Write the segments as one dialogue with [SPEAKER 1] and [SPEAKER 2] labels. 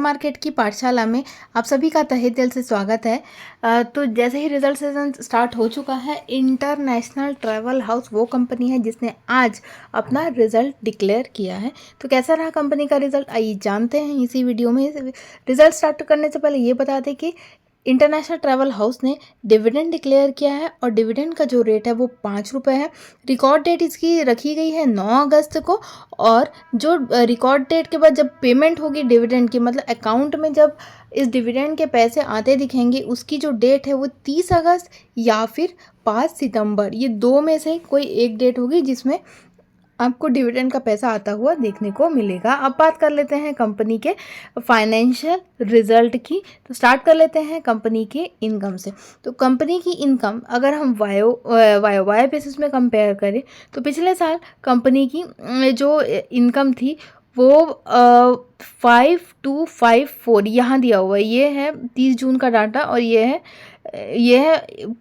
[SPEAKER 1] Market की पाठशाला में आप सभी का तहे दिल से स्वागत है। तो जैसे ही रिजल्ट सीजन स्टार्ट हो चुका है, इंटरनेशनल ट्रैवल हाउस वो कंपनी है जिसने आज अपना रिजल्ट डिक्लेयर किया है। तो कैसा रहा कंपनी का रिजल्ट, आइए जानते हैं इसी वीडियो में। रिजल्ट स्टार्ट करने से पहले ये बता दें कि इंटरनेशनल ट्रैवल हाउस ने डिविडेंड डिक्लेयर किया है और डिविडेंड का जो रेट है वो 5 रुपये है। रिकॉर्ड डेट इसकी रखी गई है 9 अगस्त को, और जो रिकॉर्ड डेट के बाद जब पेमेंट होगी डिविडेंड की, मतलब अकाउंट में जब इस डिविडेंड के पैसे आते दिखेंगे, उसकी जो डेट है वो 30 अगस्त या फिर 5 सितंबर, ये दो में से कोई एक डेट होगी जिसमें आपको डिविडेंड का पैसा आता हुआ देखने को मिलेगा। अब बात कर लेते हैं कंपनी के फाइनेंशियल रिजल्ट की। तो स्टार्ट कर लेते हैं कंपनी के इनकम से। तो कंपनी की इनकम अगर हम वाई बेसिस में कंपेयर करें तो पिछले साल कंपनी की जो इनकम थी वो 5254 यहाँ दिया हुआ है। ये है 30 जून का डाटा और ये है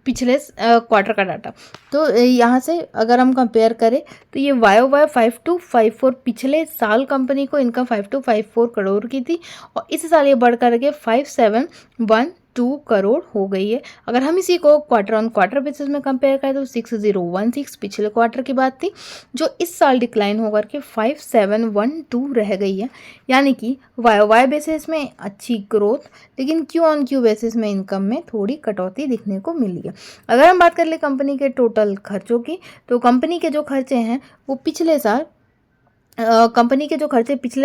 [SPEAKER 1] पिछले क्वार्टर का डाटा। तो यहाँ से अगर हम कंपेयर करें तो ये वाई 5254 पिछले साल कंपनी को इनकम 5254 करोड़ की थी और इस साल ये बढ़ करके 5712 करोड़ हो गई है। अगर हम इसी को क्वार्टर ऑन क्वार्टर बेसिस में कंपेयर करें तो 6016 पिछले क्वार्टर की बात थी, जो इस साल डिक्लाइन होकर के 5712 रह गई है। यानी कि वाई बेसिस में अच्छी ग्रोथ, लेकिन क्यू ऑन क्यू बेसिस में इनकम में थोड़ी कटौती दिखने को मिली है। अगर हम बात कर ले कंपनी के टोटल खर्चों की, तो कंपनी के जो खर्चे हैं वो पिछले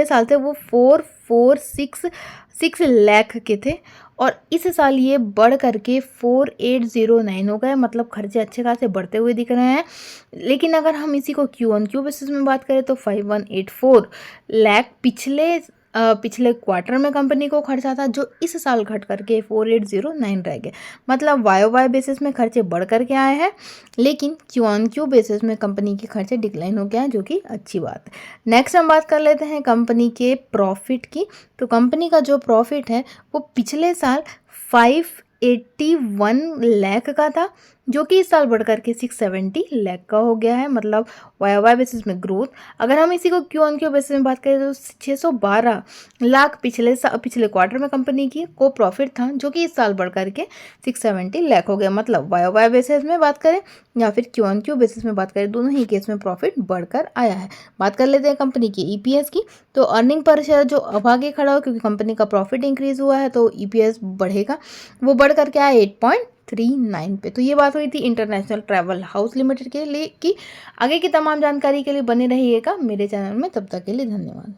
[SPEAKER 1] साल थे वो 4466 लाख के थे और इस साल ये बढ़ करके 4809 हो गए। मतलब खर्चे अच्छे खासे बढ़ते हुए दिख रहे हैं। लेकिन अगर हम इसी को क्यू ऑन क्यू बेसिस में बात करें तो 5184 लाख पिछले क्वार्टर में कंपनी को खर्चा था, जो इस साल घट करके 4809 रह गए। मतलब वाई बेसिस में खर्चे बढ़ करके आए हैं, लेकिन क्यू ऑन क्यू बेसिस में कंपनी के खर्चे डिक्लाइन हो गए हैं, जो कि अच्छी बात है। नेक्स्ट हम बात कर लेते हैं कंपनी के प्रॉफिट की। तो कंपनी का जो प्रॉफिट है वो पिछले साल 581 लाख का था, जो कि इस साल बढ़ करके 670 लाख का हो गया है। मतलब वाई बेसिस में ग्रोथ। अगर हम इसी को क्यू ऑन क्यू बेसिस में बात करें तो 612 लाख पिछले क्वार्टर में कंपनी की को प्रॉफिट था, जो कि इस साल बढ़ करके 670 लाख हो गया। मतलब वाई बेसिस में बात करें या फिर क्यू ऑन क्यू बेसिस में बात करें, दोनों ही केस में प्रॉफिट बढ़कर आया है। बात कर लेते हैं कंपनी की ईपीएस की। तो अर्निंग पर शेयर जो अब आगे खड़ा हो, क्योंकि कंपनी का प्रॉफिट इंक्रीज हुआ है तो ईपीएस बढ़ेगा, वो बढ़ करके आया 8.39 पे। तो ये बात हुई थी इंटरनेशनल ट्रैवल हाउस लिमिटेड के लिए। कि आगे की तमाम जानकारी के लिए बने रहिएगा मेरे चैनल में। तब तक के लिए धन्यवाद।